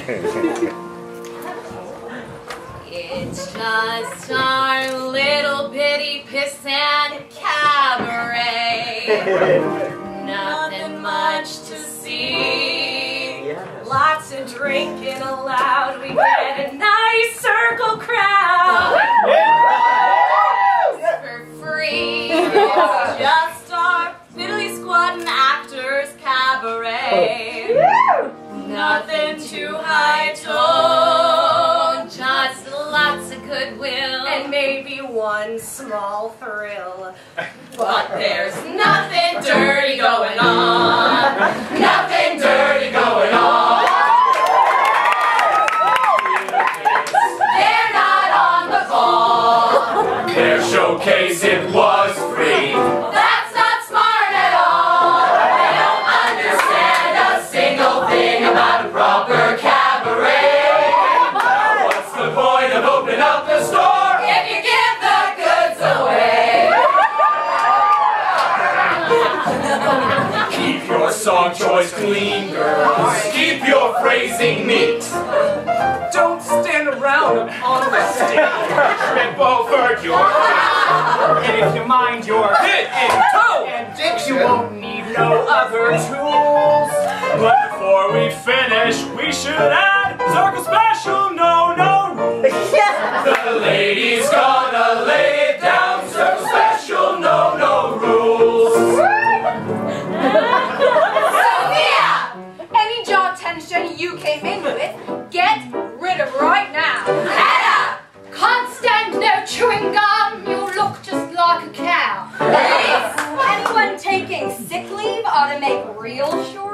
It's just our little bitty pissant cabaret. Nothing much to see. Yes. Lots of drinking allowed. We get a nice circle crowd. For free. It's just our fiddly squad and actors cabaret. Nothing too high tone, just lots of goodwill and maybe one small thrill. But there's nothing dirty going on. Nothing dirty going on. They're not on the ball. Their showcase, it was free. That's not smart at all. They don't understand a single thing about a proper cabaret. What's the point of opening up the store If you give the goods away. Keep your song choice clean, girls. Keep your phrasing neat. Don't stand around on the stage. Trip over your feet. And if you mind your hit and toe and dicks, you won't need no other tools. But before we finish, we should add Circle Special, no rules. The lady's gonna lay it down. Circle Special, no rules. Sophia! Any jaw tension you came in with, get rid of right now. Anna! Can't stand no chewing gum, you look just like a cow. Anyone taking sick leave ought to make real sure